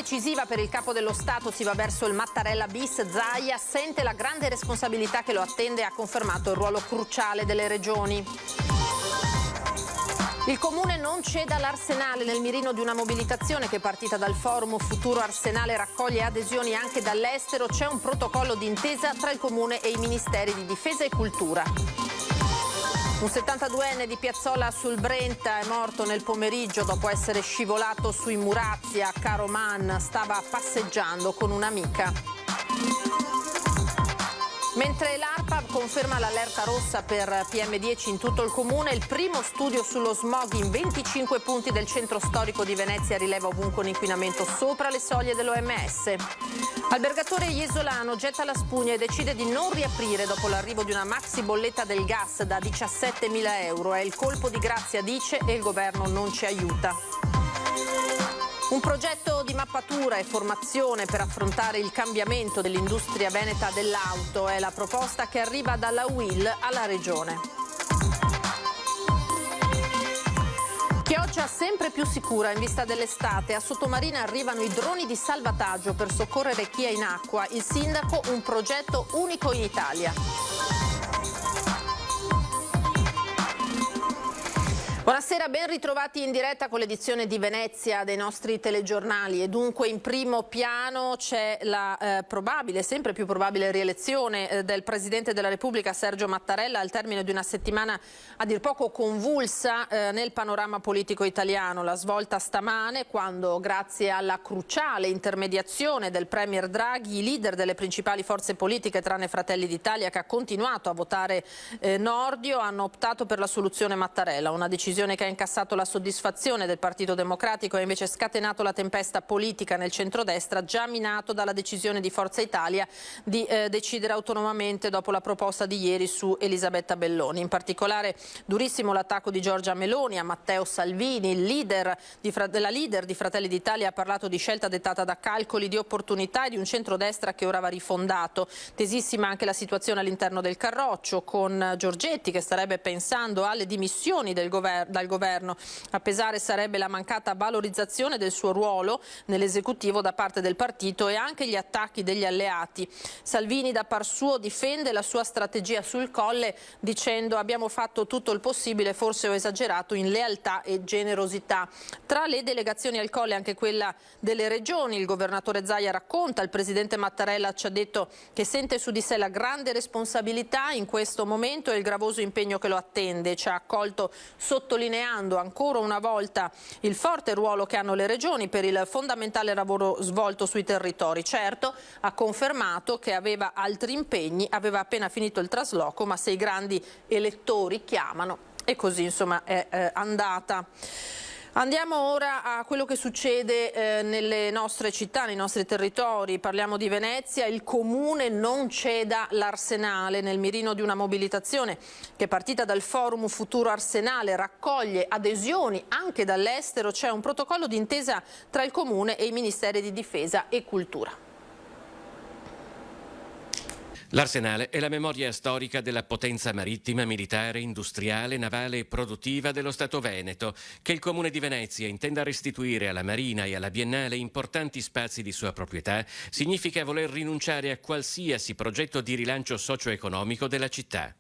decisiva per il capo dello Stato, si va verso il Mattarella bis. Zaia sente la grande responsabilità che lo attende e ha confermato il ruolo cruciale delle regioni. Il Comune non ceda l'Arsenale nel mirino di una mobilitazione che è partita dal forum Futuro Arsenale, raccoglie adesioni anche dall'estero. C'è un protocollo d'intesa tra il Comune e i Ministeri di Difesa e Cultura. Un 72enne di Piazzola sul Brenta è morto nel pomeriggio dopo essere scivolato sui Murazzi a Caroman. Stava passeggiando con un'amica. Mentre l'ARPA conferma l'allerta rossa per PM10 in tutto il comune, il primo studio sullo smog in 25 punti del centro storico di Venezia rileva ovunque un inquinamento sopra le soglie dell'OMS. Albergatore iesolano getta la spugna e decide di non riaprire dopo l'arrivo di una maxi bolletta del gas da 17.000 euro. È il colpo di grazia, dice, e il governo non ci aiuta. Un progetto di mappatura e formazione per affrontare il cambiamento dell'industria veneta dell'auto è la proposta che arriva dalla UIL alla Regione. Chioggia sempre più sicura in vista dell'estate. A Sottomarina arrivano i droni di salvataggio per soccorrere chi è in acqua. Il sindaco, un progetto unico in Italia. Buonasera, ben ritrovati in diretta con l'edizione di Venezia dei nostri telegiornali. E dunque in primo piano c'è la probabile, sempre più probabile rielezione del Presidente della Repubblica Sergio Mattarella al termine di una settimana a dir poco convulsa nel panorama politico italiano. La svolta stamane quando, grazie alla cruciale intermediazione del Premier Draghi, i leader delle principali forze politiche tranne Fratelli d'Italia, che ha continuato a votare Nordio, hanno optato per la soluzione Mattarella, una decisione che ha incassato la soddisfazione del Partito Democratico e ha invece scatenato la tempesta politica nel centrodestra, già minato dalla decisione di Forza Italia di decidere autonomamente dopo la proposta di ieri su Elisabetta Belloni. In particolare durissimo l'attacco di Giorgia Meloni a Matteo Salvini, la leader di Fratelli d'Italia ha parlato di scelta dettata da calcoli di opportunità e di un centrodestra che ora va rifondato. Tesissima anche la situazione all'interno del Carroccio, con Giorgetti che starebbe pensando alle dimissioni dal governo. A pesare sarebbe la mancata valorizzazione del suo ruolo nell'esecutivo da parte del partito e anche gli attacchi degli alleati. Salvini da par suo difende la sua strategia sul Colle dicendo: abbiamo fatto tutto il possibile, forse ho esagerato in lealtà e generosità. Tra le delegazioni al Colle anche quella delle regioni. Il governatore Zaia racconta, il presidente Mattarella ci ha detto che sente su di sé la grande responsabilità in questo momento e il gravoso impegno che lo attende. Ci ha accolto sottolineando ancora una volta il forte ruolo che hanno le regioni per il fondamentale lavoro svolto sui territori. Certo, ha confermato che aveva altri impegni, aveva appena finito il trasloco, ma se i grandi elettori chiamano, e così insomma è andata. Andiamo ora a quello che succede nelle nostre città, nei nostri territori. Parliamo di Venezia. Il Comune non ceda l'Arsenale nel mirino di una mobilitazione che è partita dal forum Futuro Arsenale, raccoglie adesioni anche dall'estero. C'è un protocollo d'intesa tra il Comune e i Ministeri di Difesa e Cultura. L'Arsenale è la memoria storica della potenza marittima, militare, industriale, navale e produttiva dello Stato Veneto, che il Comune di Venezia intenda restituire alla Marina e alla Biennale importanti spazi di sua proprietà, significa voler rinunciare a qualsiasi progetto di rilancio socio-economico della città.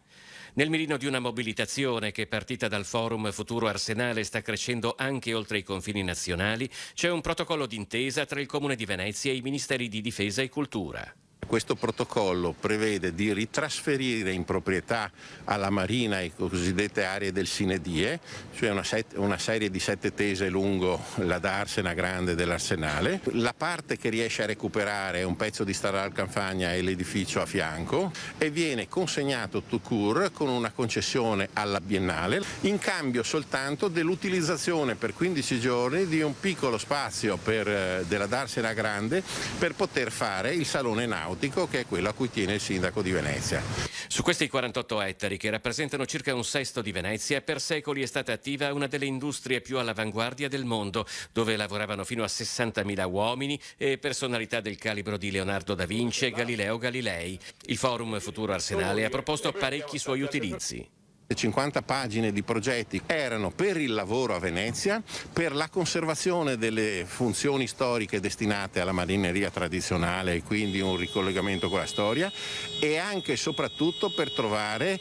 Nel mirino di una mobilitazione che partita dal forum Futuro Arsenale sta crescendo anche oltre i confini nazionali, c'è un protocollo d'intesa tra il Comune di Venezia e i Ministeri di Difesa e Cultura. Questo protocollo prevede di ritrasferire in proprietà alla Marina le cosiddette aree del Sinedie, cioè una serie di 7 tese lungo la darsena grande dell'Arsenale. La parte che riesce a recuperare è un pezzo di strada al Campagna e l'edificio a fianco e viene consegnato tout court con una concessione alla Biennale in cambio soltanto dell'utilizzazione per 15 giorni di un piccolo spazio della darsena grande per poter fare il salone nautico, che è quello a cui tiene il sindaco di Venezia. Su questi 48 ettari, che rappresentano circa un sesto di Venezia, per secoli è stata attiva una delle industrie più all'avanguardia del mondo, dove lavoravano fino a 60.000 uomini e personalità del calibro di Leonardo da Vinci e Galileo Galilei. Il forum Futuro Arsenale ha proposto parecchi suoi utilizzi. 50 pagine di progetti erano per il lavoro a Venezia, per la conservazione delle funzioni storiche destinate alla marineria tradizionale e quindi un ricollegamento con la storia, e anche e soprattutto per trovare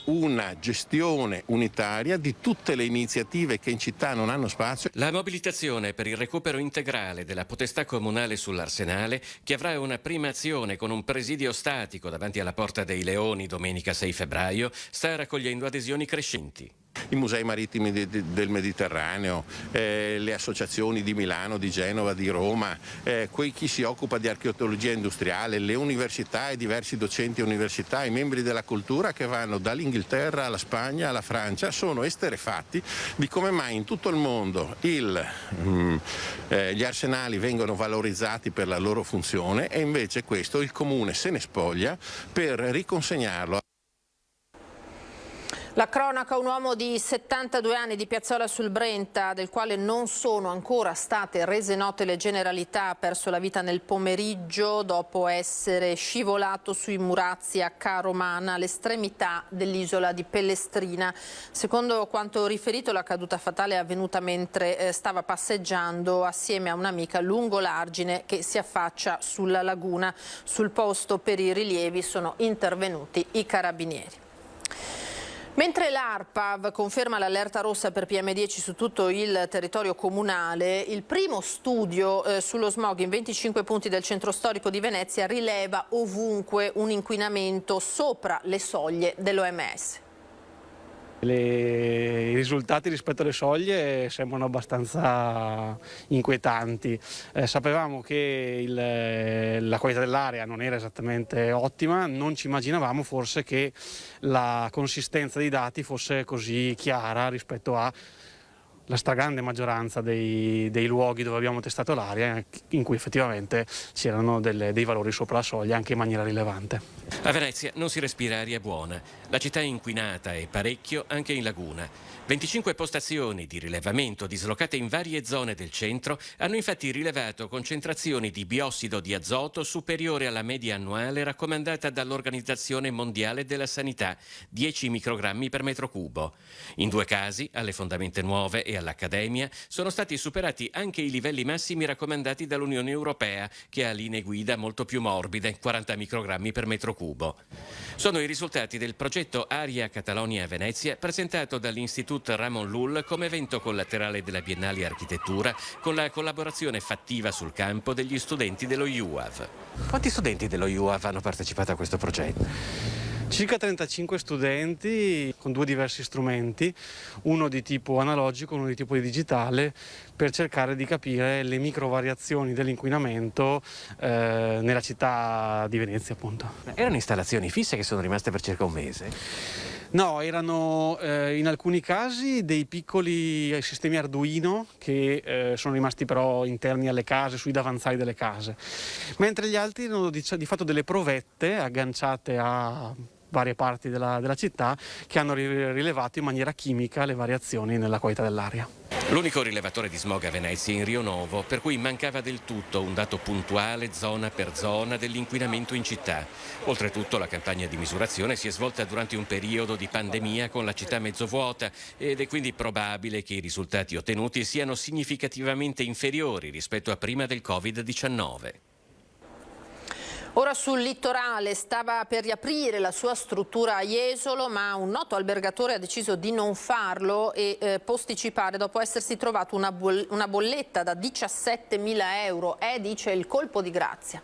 una gestione unitaria di tutte le iniziative che in città non hanno spazio. La mobilitazione per il recupero integrale della potestà comunale sull'Arsenale, che avrà una prima azione con un presidio statico davanti alla Porta dei Leoni domenica 6 febbraio, sta raccogliendo adesioni crescenti. I musei marittimi del Mediterraneo, le associazioni di Milano, di Genova, di Roma, chi si occupa di archeologia industriale, le università e diversi docenti università, i membri della cultura che vanno dall'Inghilterra alla Spagna alla Francia, sono esterrefatti di come mai in tutto il mondo gli arsenali vengono valorizzati per la loro funzione e invece questo il Comune se ne spoglia per riconsegnarlo. La cronaca: un uomo di 72 anni di Piazzola sul Brenta, del quale non sono ancora state rese note le generalità, ha perso la vita nel pomeriggio dopo essere scivolato sui murazzi a Caromana, all'estremità dell'isola di Pellestrina. Secondo quanto riferito, la caduta fatale è avvenuta mentre stava passeggiando assieme a un'amica lungo l'argine che si affaccia sulla laguna. Sul posto per i rilievi sono intervenuti i carabinieri. Mentre l'ARPAV conferma l'allerta rossa per PM10 su tutto il territorio comunale, il primo studio sullo smog in 25 punti del centro storico di Venezia rileva ovunque un inquinamento sopra le soglie dell'OMS. I risultati rispetto alle soglie sembrano abbastanza inquietanti. Sapevamo che la qualità dell'aria non era esattamente ottima, non ci immaginavamo forse che la consistenza dei dati fosse così chiara rispetto alla stragrande maggioranza dei luoghi dove abbiamo testato l'aria, in cui effettivamente c'erano dei valori sopra la soglia anche in maniera rilevante. A Venezia non si respira aria buona. La città è inquinata e parecchio anche in laguna. 25 postazioni di rilevamento dislocate in varie zone del centro hanno infatti rilevato concentrazioni di biossido di azoto superiore alla media annuale raccomandata dall'Organizzazione Mondiale della Sanità, 10 microgrammi per metro cubo. In 2 casi, alle Fondamente Nuove e all'Accademia, sono stati superati anche i livelli massimi raccomandati dall'Unione Europea, che ha linee guida molto più morbide, 40 microgrammi per metro cubo. Sono i risultati del progetto Aria Catalonia Venezia, presentato dall'Istituto Ramon Lull come evento collaterale della Biennale Architettura, con la collaborazione fattiva sul campo degli studenti dello IUAV. Quanti studenti dello IUAV hanno partecipato a questo progetto? Circa 35 studenti con 2 diversi strumenti, uno di tipo analogico e uno di tipo digitale, per cercare di capire le microvariazioni dell'inquinamento nella città di Venezia, appunto. Erano installazioni fisse che sono rimaste per circa un mese? No, erano in alcuni casi dei piccoli sistemi Arduino che sono rimasti però interni alle case, sui davanzali delle case, mentre gli altri erano di fatto delle provette agganciate a varie parti della città che hanno rilevato in maniera chimica le variazioni nella qualità dell'aria. L'unico rilevatore di smog a Venezia è in Rio Novo, per cui mancava del tutto un dato puntuale zona per zona dell'inquinamento in città. Oltretutto la campagna di misurazione si è svolta durante un periodo di pandemia con la città mezzo vuota ed è quindi probabile che i risultati ottenuti siano significativamente inferiori rispetto a prima del Covid-19. Ora sul litorale: stava per riaprire la sua struttura a Jesolo, ma un noto albergatore ha deciso di non farlo e posticipare dopo essersi trovato una bolletta da 17.000 euro. Dice, il colpo di grazia.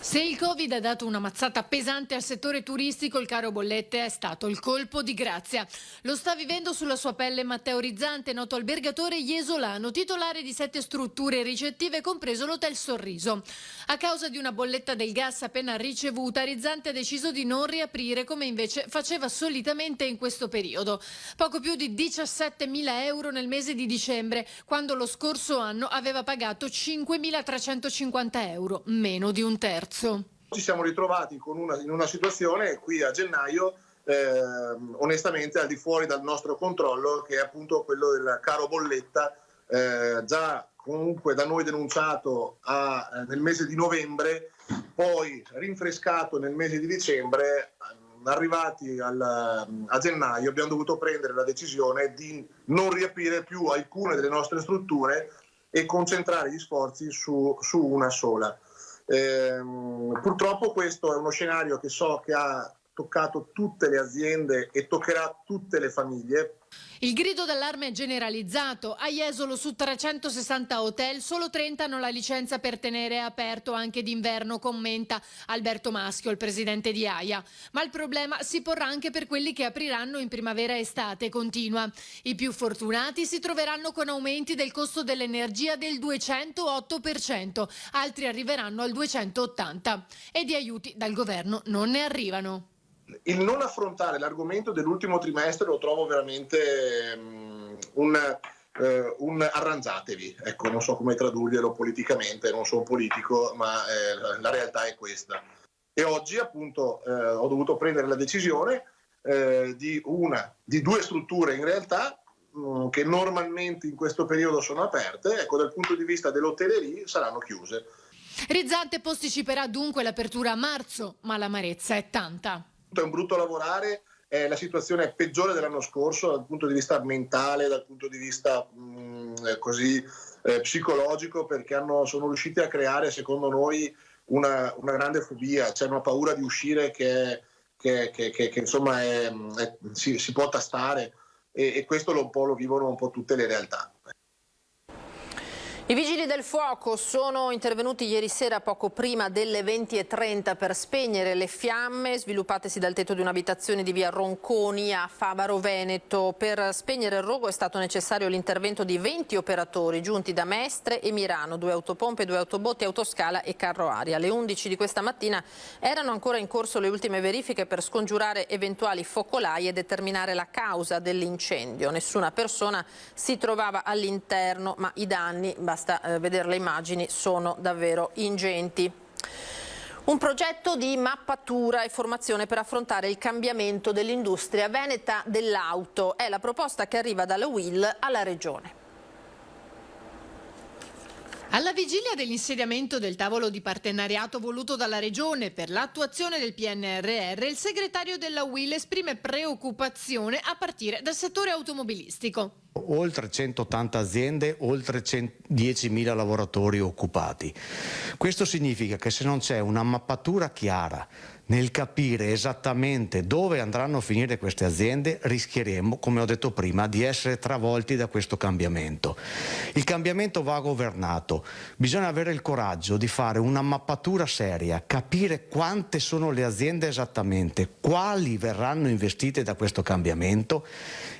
Se il Covid ha dato una mazzata pesante al settore turistico, il caro bollette è stato il colpo di grazia. Lo sta vivendo sulla sua pelle Matteo Rizzante, noto albergatore jesolano, titolare di 7 strutture ricettive, compreso l'Hotel Sorriso. A causa di una bolletta del gas appena ricevuta, Rizzante ha deciso di non riaprire come invece faceva solitamente in questo periodo. Poco più di 17.000 euro nel mese di dicembre, quando lo scorso anno aveva pagato 5.350 euro, meno di un terzo. Ci siamo ritrovati in una situazione qui a gennaio onestamente al di fuori dal nostro controllo, che è appunto quello del caro bolletta, già comunque da noi denunciato nel mese di novembre, poi rinfrescato nel mese di dicembre, arrivati a gennaio abbiamo dovuto prendere la decisione di non riaprire più alcune delle nostre strutture e concentrare gli sforzi su una sola. Purtroppo questo è uno scenario che so che ha toccato tutte le aziende e toccherà tutte le famiglie. Il grido d'allarme è generalizzato. A Jesolo su 360 hotel solo 30 hanno la licenza per tenere aperto anche d'inverno, commenta Alberto Maschio, il presidente di AIA. Ma il problema si porrà anche per quelli che apriranno in primavera e estate, continua. I più fortunati si troveranno con aumenti del costo dell'energia del 208%, altri arriveranno al 280% e di aiuti dal governo non ne arrivano. Il non affrontare l'argomento dell'ultimo trimestre lo trovo veramente un arrangiatevi, ecco, non so come tradurglielo politicamente, non sono politico, ma la realtà è questa. E oggi appunto ho dovuto prendere la decisione di due strutture in realtà che normalmente in questo periodo sono aperte, ecco, dal punto di vista dell'hotellerie saranno chiuse. Rizzante posticiperà dunque l'apertura a marzo, ma l'amarezza è tanta. È un brutto lavorare, la situazione è peggiore dell'anno scorso dal punto di vista mentale, dal punto di vista psicologico, perché sono riusciti a creare secondo noi una grande fobia, c'è una paura di uscire che insomma si può tastare e questo lo vivono un po' tutte le realtà. I vigili del fuoco sono intervenuti ieri sera poco prima delle 20:30 per spegnere le fiamme sviluppatesi dal tetto di un'abitazione di via Ronconi a Favaro Veneto. Per spegnere il rogo è stato necessario l'intervento di 20 operatori giunti da Mestre e Mirano, 2 autopompe, 2 autobotti, autoscala e carro aria. Alle 11 di questa mattina erano ancora in corso le ultime verifiche per scongiurare eventuali focolai e determinare la causa dell'incendio. Nessuna persona si trovava all'interno, ma i danni, basta vedere le immagini, sono davvero ingenti. Un progetto di mappatura e formazione per affrontare il cambiamento dell'industria veneta dell'auto è la proposta che arriva dalla UIL alla Regione. Alla vigilia dell'insediamento del tavolo di partenariato voluto dalla Regione per l'attuazione del PNRR, il segretario della UIL esprime preoccupazione a partire dal settore automobilistico. Oltre 180 aziende, oltre 10.000 lavoratori occupati. Questo significa che se non c'è una mappatura chiara nel capire esattamente dove andranno a finire queste aziende, rischieremo, come ho detto prima, di essere travolti da questo cambiamento. Il cambiamento va governato, bisogna avere il coraggio di fare una mappatura seria, capire quante sono le aziende esattamente, quali verranno investite da questo cambiamento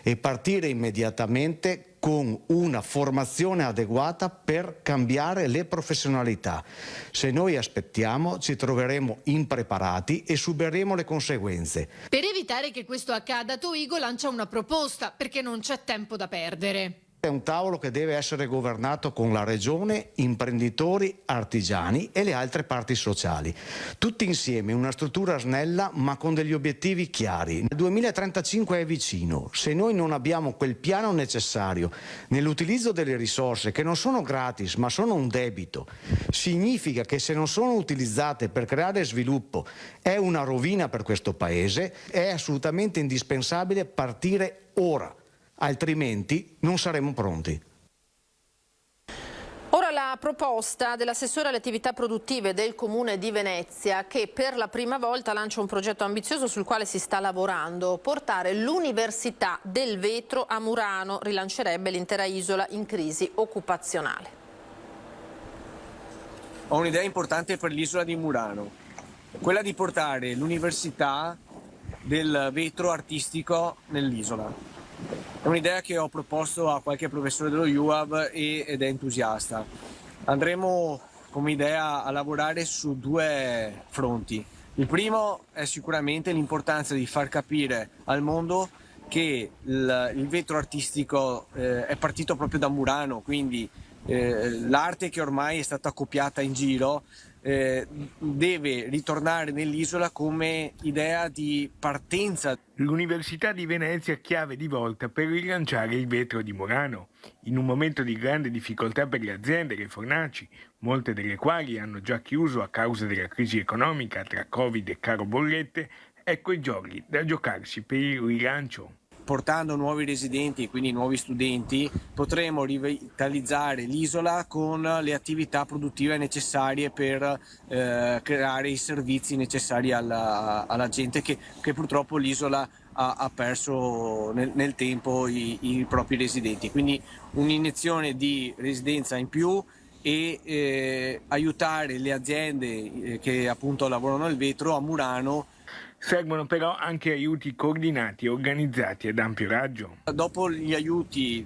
e partire immediatamente con una formazione adeguata per cambiare le professionalità. Se noi aspettiamo ci troveremo impreparati e subiremo le conseguenze. Per evitare che questo accada, Toigo lancia una proposta perché non c'è tempo da perdere. È un tavolo che deve essere governato con la Regione, imprenditori, artigiani e le altre parti sociali. Tutti insieme, una struttura snella ma con degli obiettivi chiari. Il 2035 è vicino. Se noi non abbiamo quel piano necessario nell'utilizzo delle risorse, che non sono gratis ma sono un debito, significa che se non sono utilizzate per creare sviluppo è una rovina per questo Paese, è assolutamente indispensabile partire ora. Altrimenti non saremo pronti. Ora la proposta dell'assessore alle attività produttive del Comune di Venezia, che per la prima volta lancia un progetto ambizioso sul quale si sta lavorando. Portare l'Università del Vetro a Murano rilancerebbe l'intera isola in crisi occupazionale. Ho un'idea importante per l'isola di Murano, quella di portare l'Università del Vetro artistico nell'isola. È un'idea che ho proposto a qualche professore dello UAV ed è entusiasta. Andremo come idea a lavorare su 2 fronti. Il primo è sicuramente l'importanza di far capire al mondo che il vetro artistico è partito proprio da Murano, quindi l'arte che ormai è stata copiata in giro deve ritornare nell'isola come idea di partenza. L'Università di Venezia chiave di volta per rilanciare il vetro di Murano. In un momento di grande difficoltà per le aziende, le fornaci, molte delle quali hanno già chiuso a causa della crisi economica tra Covid e caro bollette, Ecco i giochi da giocarsi per il rilancio. Portando nuovi residenti e quindi nuovi studenti potremo rivitalizzare l'isola con le attività produttive necessarie per creare i servizi necessari alla gente che purtroppo l'isola ha perso nel tempo i propri residenti. Quindi un'iniezione di residenza in più e aiutare le aziende che appunto lavorano al vetro a Murano. Servono però anche aiuti coordinati e organizzati ad ampio raggio. Dopo gli aiuti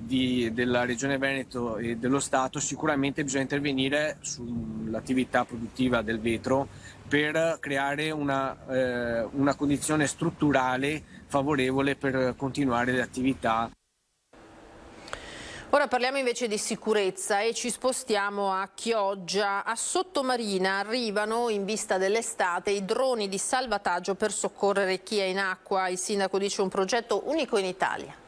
della Regione Veneto e dello Stato sicuramente bisogna intervenire sull'attività produttiva del vetro per creare una condizione strutturale favorevole per continuare le attività. Ora parliamo invece di sicurezza e ci spostiamo a Chioggia. A Sottomarina arrivano, in vista dell'estate, i droni di salvataggio per soccorrere chi è in acqua. Il sindaco dice un progetto unico in Italia.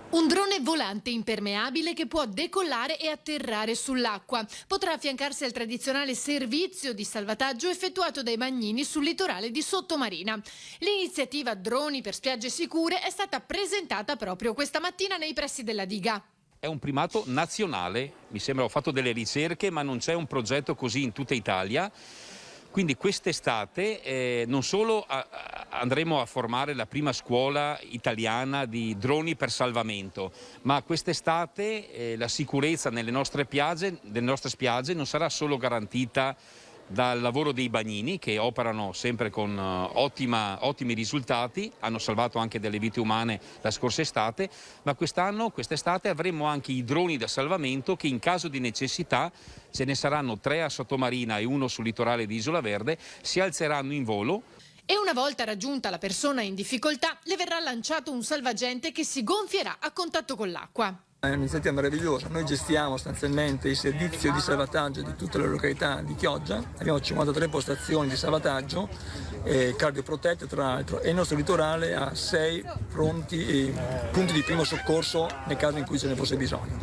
Un drone volante impermeabile che può decollare e atterrare sull'acqua. Potrà affiancarsi al tradizionale servizio di salvataggio effettuato dai bagnini sul litorale di Sottomarina. L'iniziativa Droni per spiagge sicure è stata presentata proprio questa mattina nei pressi della diga. È un primato nazionale, mi sembra, ho fatto delle ricerche, ma non c'è un progetto così in tutta Italia. Quindi quest'estate non solo andremo a formare la prima scuola italiana di droni per salvamento, ma quest'estate la sicurezza nelle nostre spiagge non sarà solo garantita dal lavoro dei bagnini, che operano sempre con ottimi risultati, hanno salvato anche delle vite umane la scorsa estate, ma quest'estate avremo anche i droni da salvamento che in caso di necessità, ce ne saranno 3 a Sottomarina e 1 sul litorale di Isola Verde, si alzeranno in volo. E una volta raggiunta la persona in difficoltà, le verrà lanciato un salvagente che si gonfierà a contatto con l'acqua. È un'iniziativa meravigliosa, noi gestiamo sostanzialmente il servizio di salvataggio di tutte le località di Chioggia, abbiamo 53 postazioni di salvataggio, cardioprotette tra l'altro, e il nostro litorale ha 6 punti di primo soccorso nel caso in cui ce ne fosse bisogno.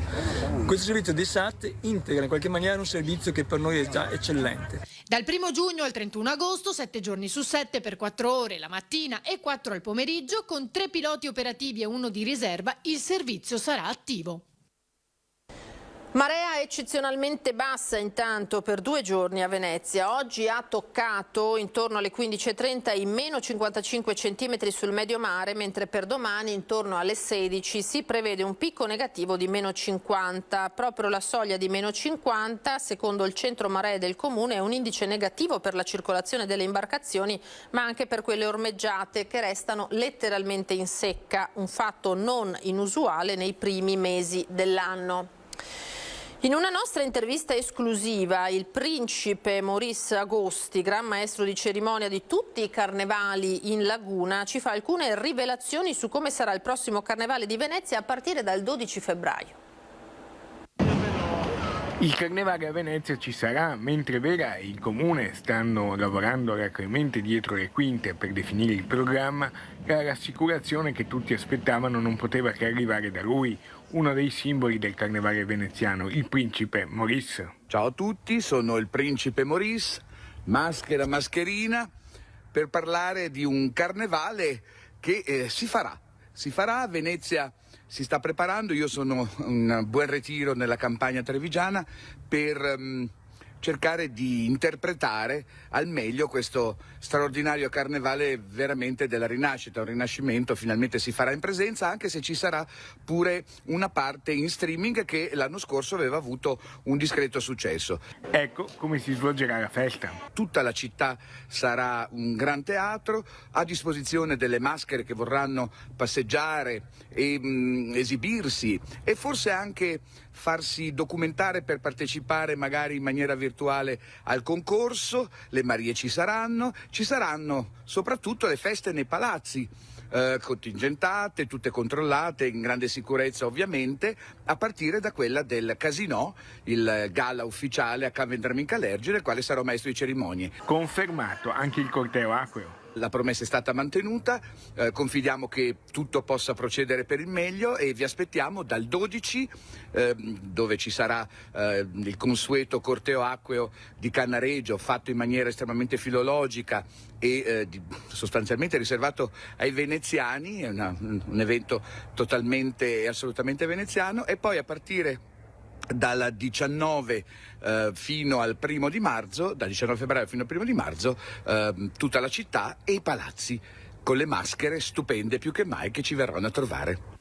Questo servizio di SAT integra in qualche maniera un servizio che per noi è già eccellente. Dal 1 giugno al 31 agosto, 7 giorni su 7 per 4 ore la mattina e 4 al pomeriggio, con 3 piloti operativi e 1 di riserva, il servizio sarà attivo. Marea eccezionalmente bassa intanto per 2 giorni a Venezia. Oggi ha toccato intorno alle 15:30 i meno 55 centimetri sul medio mare, mentre per domani intorno alle 16 si prevede un picco negativo di meno 50. Proprio la soglia di meno 50, secondo il centro maree del comune, è un indice negativo per la circolazione delle imbarcazioni, ma anche per quelle ormeggiate che restano letteralmente in secca, un fatto non inusuale nei primi mesi dell'anno. In una nostra intervista esclusiva, il principe Maurice Agosti, gran maestro di cerimonia di tutti i carnevali in laguna, ci fa alcune rivelazioni su come sarà il prossimo carnevale di Venezia a partire dal 12 febbraio. Il carnevale a Venezia ci sarà, mentre Vera e il comune stanno lavorando alacremente dietro le quinte per definire il programma, la rassicurazione che tutti aspettavano non poteva che arrivare da lui, uno dei simboli del carnevale veneziano, il principe Maurice. Ciao a tutti, sono il principe Maurice, maschera mascherina, per parlare di un carnevale che si farà a Venezia. Si sta preparando, io sono un buon ritiro nella campagna trevigiana per cercare di interpretare al meglio questo straordinario carnevale veramente della rinascita, un rinascimento, finalmente si farà in presenza, anche se ci sarà pure una parte in streaming che l'anno scorso aveva avuto un discreto successo. Ecco come si svolgerà la festa. Tutta la città sarà un gran teatro, a disposizione delle maschere che vorranno passeggiare e esibirsi e forse anche farsi documentare per partecipare magari in maniera virtuale al concorso. Le Marie ci saranno soprattutto le feste nei palazzi, contingentate, tutte controllate, in grande sicurezza ovviamente, a partire da quella del Casinò, il gala ufficiale a Cavendra Mincalergi, del quale sarò maestro di cerimonie. Confermato anche il corteo acqueo. La promessa è stata mantenuta, confidiamo che tutto possa procedere per il meglio e vi aspettiamo dal 12 dove ci sarà il consueto corteo acqueo di Cannaregio fatto in maniera estremamente filologica e sostanzialmente riservato ai veneziani, è un evento totalmente e assolutamente veneziano, e poi a partire dal 19 fino al 1 di marzo, dal 19 febbraio fino al 1 di marzo, tutta la città e i palazzi con le maschere stupende più che mai che ci verranno a trovare.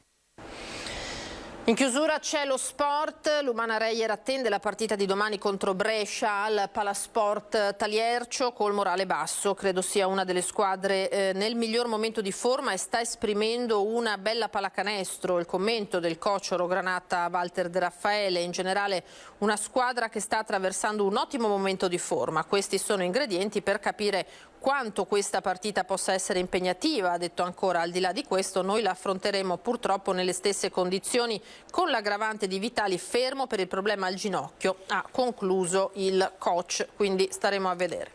In chiusura c'è lo sport, l'Umana Reyer attende la partita di domani contro Brescia al Palasport Taliercio col morale basso, credo sia una delle squadre nel miglior momento di forma e sta esprimendo una bella pallacanestro, il commento del coach orogranata Walter De Raffaele, in generale una squadra che sta attraversando un ottimo momento di forma, questi sono ingredienti per capire quanto questa partita possa essere impegnativa, ha detto ancora. Al di là di questo noi la affronteremo purtroppo nelle stesse condizioni con l'aggravante di Vitali fermo per il problema al ginocchio, ha concluso il coach, quindi staremo a vedere.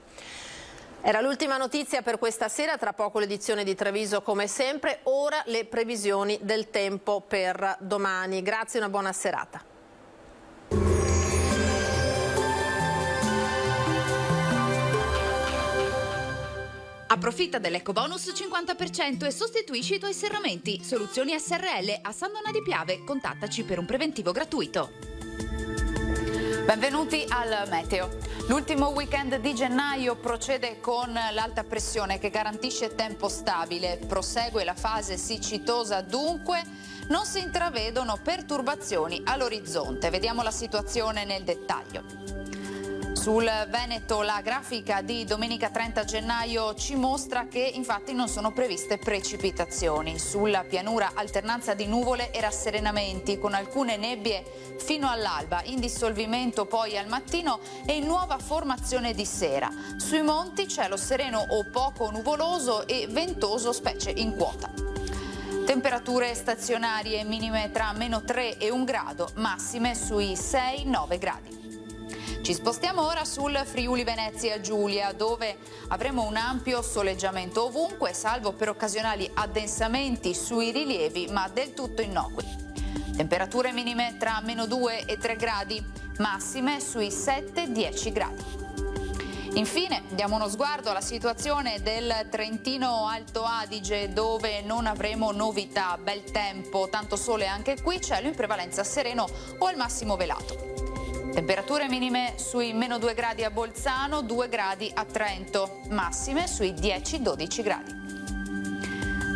Era l'ultima notizia per questa sera, tra poco l'edizione di Treviso come sempre, ora le previsioni del tempo per domani. Grazie e una buona serata. Approfitta dell'ecobonus 50% e sostituisci i tuoi serramenti. Soluzioni SRL a San Donà di Piave. Contattaci per un preventivo gratuito. Benvenuti al Meteo. L'ultimo weekend di gennaio procede con l'alta pressione che garantisce tempo stabile. Prosegue la fase siccitosa, dunque non si intravedono perturbazioni all'orizzonte. Vediamo la situazione nel dettaglio. Sul Veneto la grafica di domenica 30 gennaio ci mostra che infatti non sono previste precipitazioni. Sulla pianura alternanza di nuvole e rasserenamenti con alcune nebbie fino all'alba, in dissolvimento poi al mattino e in nuova formazione di sera. Sui monti cielo sereno o poco nuvoloso e ventoso specie in quota. Temperature stazionarie minime tra -3 e 1 grado, massime sui 6-9 gradi. Ci spostiamo ora sul Friuli Venezia Giulia, dove avremo un ampio soleggiamento ovunque, salvo per occasionali addensamenti sui rilievi, ma del tutto innocui. Temperature minime tra -2 e 3 gradi, massime sui 7-10 gradi. Infine diamo uno sguardo alla situazione del Trentino Alto Adige, dove non avremo novità, bel tempo, tanto sole anche qui, cielo in prevalenza sereno o al massimo velato. Temperature minime sui -2 gradi a Bolzano, 2 gradi a Trento, massime sui 10-12 gradi.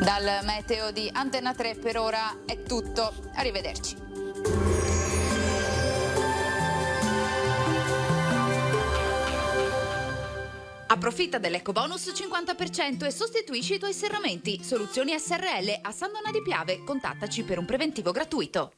Dal meteo di Antenna 3 per ora è tutto, arrivederci. Approfitta dell'ecobonus 50% e sostituisci i tuoi serramenti. Soluzioni SRL a San Donà di Piave. Contattaci per un preventivo gratuito.